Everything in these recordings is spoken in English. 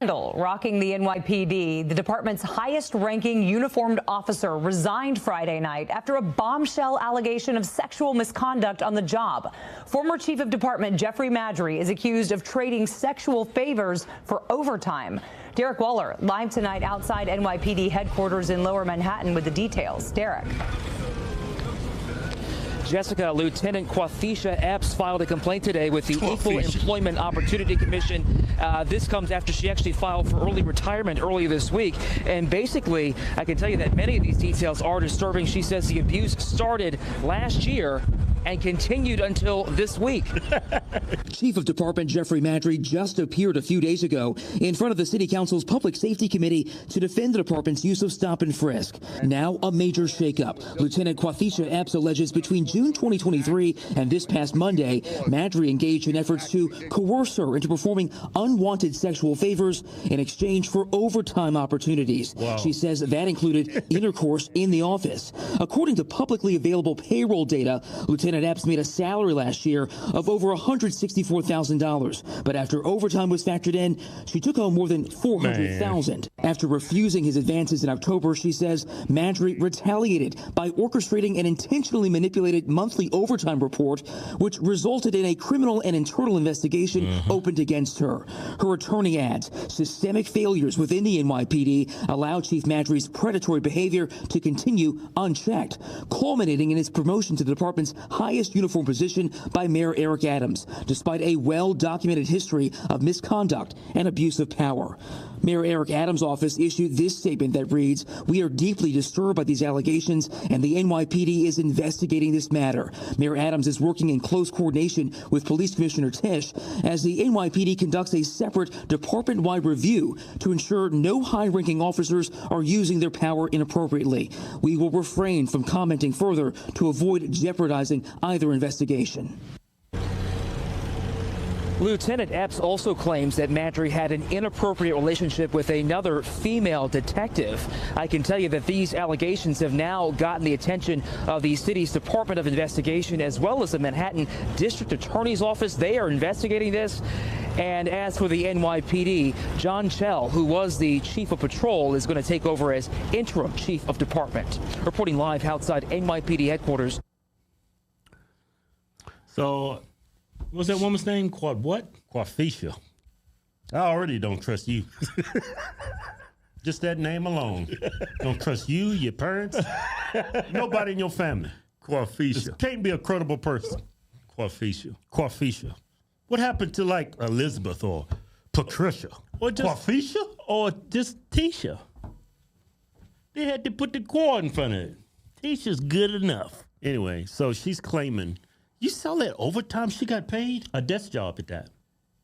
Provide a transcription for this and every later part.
Rocking the NYPD, the department's highest-ranking uniformed officer resigned Friday night after a bombshell allegation of sexual misconduct on the job. Former Chief of Department Jeffrey Madry is accused of trading sexual favors for overtime. Derek Waller live tonight outside NYPD headquarters in Lower Manhattan with the details. Derek. Jessica, Lieutenant Quathisha Epps filed a complaint today with the Equal Employment Opportunity Commission. This comes after she actually filed for early retirement earlier this week. And basically, I can tell you that many of these details are disturbing. She says the abuse started last year and continued until this week. Chief of Department Jeffrey Madry just appeared a few days ago in front of the City Council's Public Safety Committee to defend the department's use of stop and frisk. Now a major shakeup. Lieutenant Quathisha Epps alleges between June 2023 and this past Monday, Madry engaged in efforts to coerce her into performing unwanted sexual favors in exchange for overtime opportunities. Wow. She says that included intercourse in the office. According to publicly available payroll data, Lieutenant Epps made a salary last year of over $164,000, but after overtime was factored in, she took home more than $400,000. After refusing his advances in October, she says Madry retaliated by orchestrating an intentionally manipulated monthly overtime report, which resulted in a criminal and internal investigation opened against her. Her attorney adds systemic failures within the NYPD allow Chief Madry's predatory behavior to continue unchecked, culminating in his promotion to the department's highest uniform position by Mayor Eric Adams, despite a well-documented history of misconduct and abuse of power. Mayor Eric Adams' office issued this statement that reads, "We are deeply disturbed by these allegations, and the NYPD is investigating this matter." Mayor Adams is working in close coordination with Police Commissioner Tisch as the NYPD conducts a separate department-wide review to ensure no high-ranking officers are using their power inappropriately. We will refrain from commenting further to avoid jeopardizing either investigation. Lieutenant Epps also claims that Madry had an inappropriate relationship with another female detective. I can tell you that these allegations have now gotten the attention of the city's Department of Investigation as well as the Manhattan District Attorney's Office. They are investigating this. And as for the NYPD, John Chell, who was the chief of patrol, is going to take over as interim chief of department. Reporting live outside NYPD headquarters. So, what's that woman's name? Quathisha. I already don't trust you. Just that name alone. Don't trust you, your parents, nobody in your family. Quathisha. Can't be a credible person. Quathisha. What happened to like Elizabeth or Patricia? Or just Quathisha? Or just Tisha? They had to put the Qua in front of it. Tisha's good enough. Anyway, so she's claiming, you saw that overtime she got paid? A desk job at that.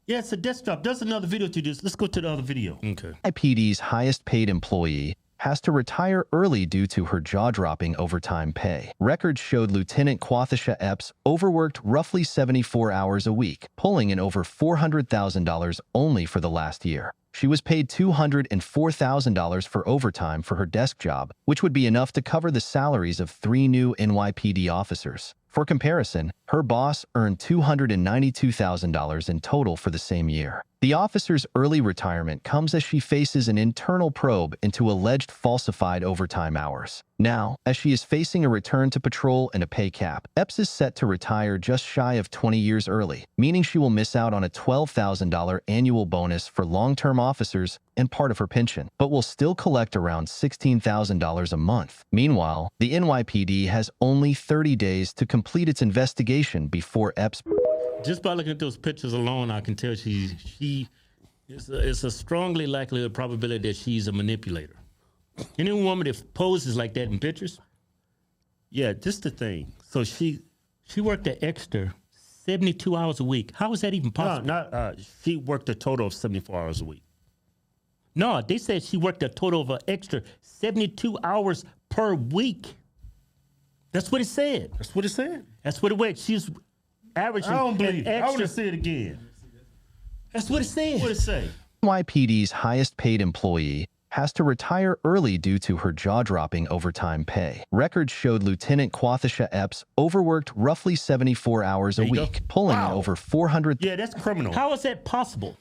Yeah, it's a desk job. There's another video to this. Let's go to the other video. Okay. NYPD's highest paid employee has to retire early due to her jaw-dropping overtime pay. Records showed Lieutenant Quathisha Epps overworked roughly 74 hours a week, pulling in over $400,000 only for the last year. She was paid $204,000 for overtime for her desk job, which would be enough to cover the salaries of 3 new NYPD officers. For comparison, her boss earned $292,000 in total for the same year. The officer's early retirement comes as she faces an internal probe into alleged falsified overtime hours. Now, as she is facing a return to patrol and a pay cap, Epps is set to retire just shy of 20 years early, meaning she will miss out on a $12,000 annual bonus for long-term officers and part of her pension, but will still collect around $16,000 a month. Meanwhile, the NYPD has only 30 days to complete its investigation before Epps... Just by looking at those pictures alone, I can tell it's a strongly likely probability that she's a manipulator. Any woman that poses like that in pictures, yeah, this the thing. So she worked an extra 72 hours a week. How is that even possible? No, she worked a total of 74 hours a week. No, they said she worked a total of an extra 72 hours per week. That's what it said. That's what it was. She's averaging. I don't believe it. I want to see it again. That's what it said. What it say? NYPD's highest paid employee has to retire early due to her jaw-dropping overtime pay. Records showed Lieutenant Quathisha Epps overworked roughly 74 hours a week, pulling in over $400,000. Yeah, that's criminal. How is that possible?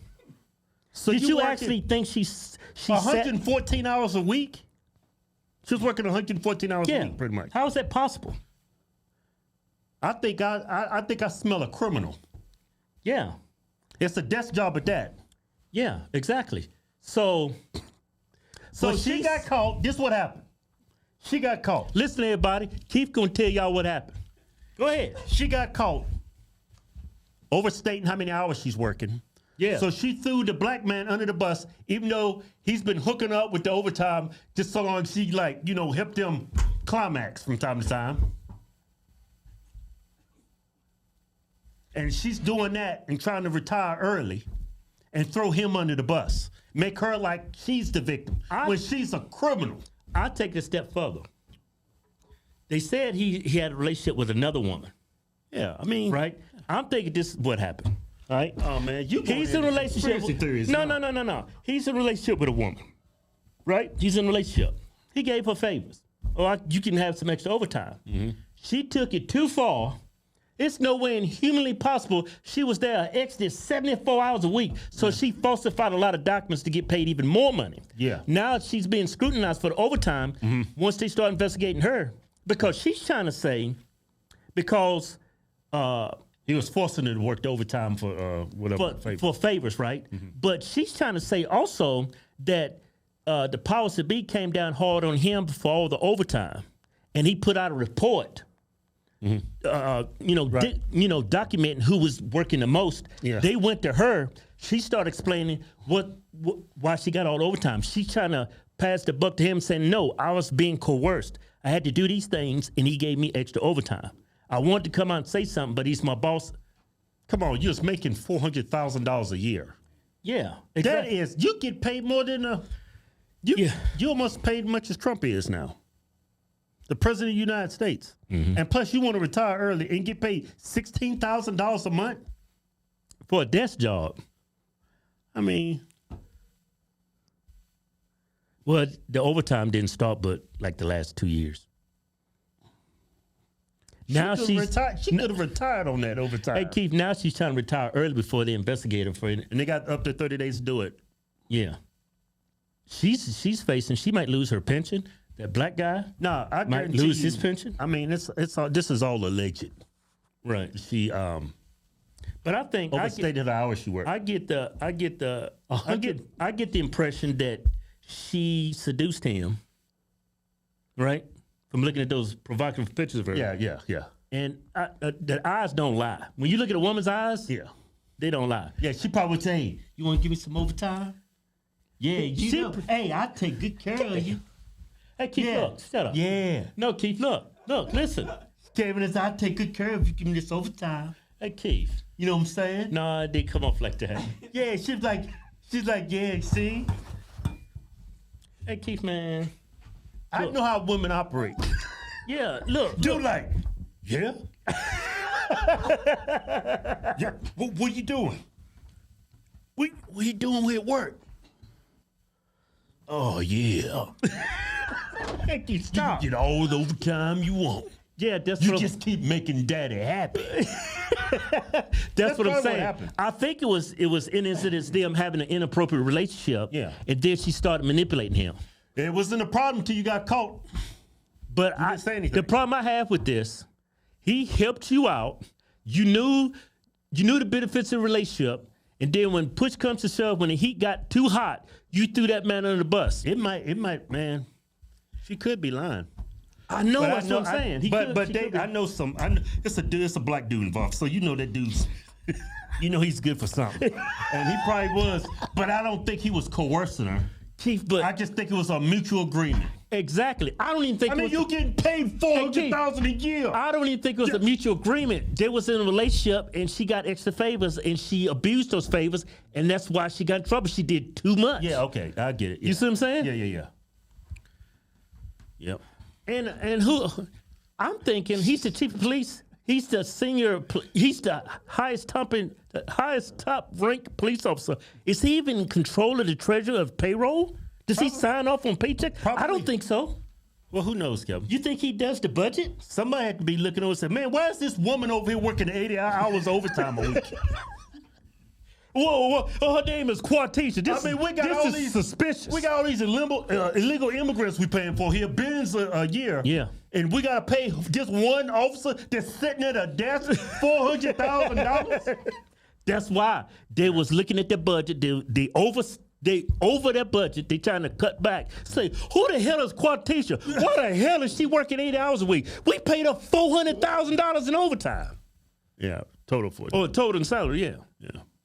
So Did you you working actually think she said 114 hours a week? She was working 114 hours a week, pretty much. How is that possible? I think I smell a criminal. Yeah. It's a desk job at that. Yeah, exactly. So So she got caught. This is what happened. She got caught. listen, everybody. Keith gonna tell y'all what happened. Go ahead. She got caught overstating how many hours she's working. Yeah. So she threw the black man under the bus, even though he's been hooking up with the overtime just so long she helped him climax from time to time. And she's doing that and trying to retire early and throw him under the bus. Make her like she's the victim when she's a criminal. I'll take it a step further. They said he had a relationship with another woman, Yeah, I mean, right? I'm thinking this is what happened. All right. Oh man, He's in a relationship. No. He's in a relationship with a woman, right? He's in a relationship. He gave her favors. You can have some extra overtime. Mm-hmm. She took it too far. It's no way humanly possible. She was there an extra 74 hours a week, so she falsified a lot of documents to get paid even more money. Yeah. Now she's being scrutinized for the overtime once they start investigating her, because she's trying to say, because he was forcing her to work the overtime for whatever. for favors, right? But she's trying to say also that the powers that be came down hard on him for all the overtime, and he put out a report. Documenting who was working the most. Yeah. They went to her. She started explaining why she got all the overtime. She's trying to pass the buck to him, saying, "No, I was being coerced. I had to do these things, and he gave me extra overtime. I wanted to come out and say something, but he's my boss." Come on, you're just making $400,000 a year. Yeah, That is, you get paid more than you almost paid much as Trump is now. The president of the United States. And plus you want to retire early and get paid $16,000 a month for a desk job. I mean, well, the overtime didn't start but like the last 2 years. Now she could have retired on that overtime. Hey Keith, now she's trying to retire early before they investigate her for it. And they got up to 30 days to do it. Yeah. She's facing, she might lose her pension. That black guy I might lose his pension. I mean, it's all, this is all alleged. Right. She But I think overstated the hours she worked. I get the impression that she seduced him, right? From looking at those provocative pictures of her. Yeah. And the eyes don't lie. When you look at a woman's eyes, they don't lie. Yeah, she probably would say, "Hey, you want to give me some overtime?" Yeah, hey, I take good care of you. Hey, Keith, look, shut up. Yeah. No, Keith, look, listen. Kevin, I take good care of you. Give me this overtime. Hey, Keith. You know what I'm saying? No, it didn't come off like that. Yeah, she's like, yeah, see? Hey, Keith, man. I know how women operate. Yeah, look. Yeah? Yeah. What you doing? What you doing with work? Oh, yeah. Hey, Keith, stop. You get all the overtime you want. Yeah, that's you just keep making daddy happy. That's what I'm saying. I think it was in incidents them having an inappropriate relationship. Yeah. And then she started manipulating him. It wasn't a problem until you got caught. But you didn't say anything. The problem I have with this, he helped you out. You knew the benefits of the relationship. And then when push comes to shove, when the heat got too hot, you threw that man under the bus. It might, man. She could be lying. I know that's what I'm saying. I know it's a black dude involved, so you know that dude's, he's good for something, and he probably was. But I don't think he was coercing her, Keith. But I just think it was a mutual agreement. Exactly. I don't even think. You're getting paid $400,000 a year. I don't even think it was a mutual agreement. They was in a relationship, and she got extra favors, and she abused those favors, and that's why she got in trouble. She did too much. Yeah. Okay. I get it. Yeah. You see what I'm saying? Yeah. Yep. And who? I'm thinking he's the chief of police. He's the senior. He's the highest top ranked police officer. Is he even in control of the treasurer of payroll? Does he sign off on paycheck? Probably. I don't think so. Well, who knows, Kevin? You think he does the budget? Somebody had to be looking over and say, "Man, why is this woman over here working 80 hours overtime a week?" Whoa. Oh, her name is Quartisha. We got all these suspicious. We got all these illegal immigrants we paying for here, billions a year. Yeah. And we got to pay just one officer that's sitting at a desk $400,000. That's why they was looking at their budget. They over their budget. They trying to cut back. Say, who the hell is Quartisha? Why the hell is she working 8 hours a week? We paid her $400,000 in overtime. Yeah, total for it. Or total in salary, yeah.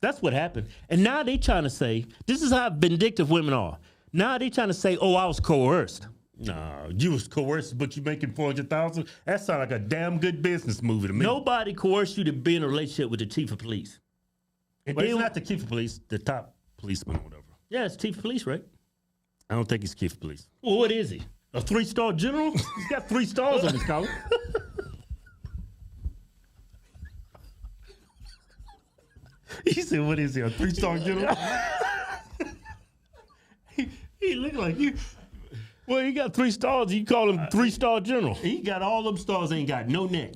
That's what happened. And now they trying to say, this is how vindictive women are. Now they trying to say, oh, I was coerced. No, you was coerced, but you making $400,000. That sounds like a damn good business movie to me. Nobody coerced you to be in a relationship with the chief of police. But it's not the chief of police, the top policeman or whatever. Yeah, it's chief of police, right? I don't think he's chief of police. Well, what is he? A 3-star general? He's got 3 stars on his collar. He said, what is he, a 3-star general? he look like you. Well, he got 3 stars. You call him 3-star general. He got all them stars, ain't got no neck.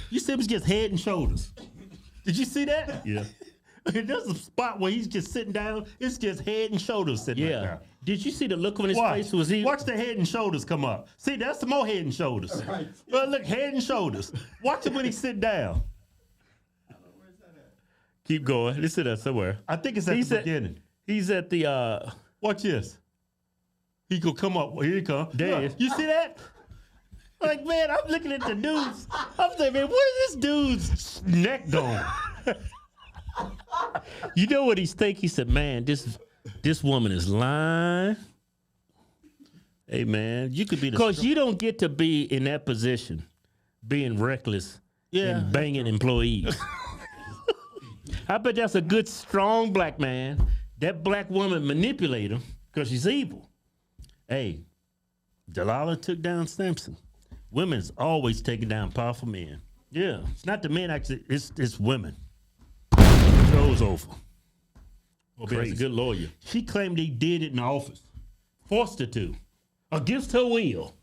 You see him just head and shoulders. Did you see that? Yeah. There's a spot where he's just sitting down. It's just head and shoulders sitting right there. Did you see the look on his face? Watch the head and shoulders come up. See, that's some more head and shoulders. Right. Well, look, head and shoulders. Watch him when he sit down. Keep going. It's in there somewhere. I think it's at the beginning. He's at the. Watch this. He could come up. Here he come. There. You see that? Like, man, I'm looking at the dudes. I'm saying, man, what is this dude's neck doing? You know what he's thinking? He said, man, this woman is lying. Hey, man, you could be the... Because you don't get to be in that position, being reckless and banging employees. I bet that's a good, strong black man. That black woman manipulate him because she's evil. Hey, Delilah took down Simpson. Women's always taking down powerful men. Yeah, it's not the men, actually, it's women. Show's over. Well, that's a good lawyer. She claimed he did it in the office. Forced her to. Against her will.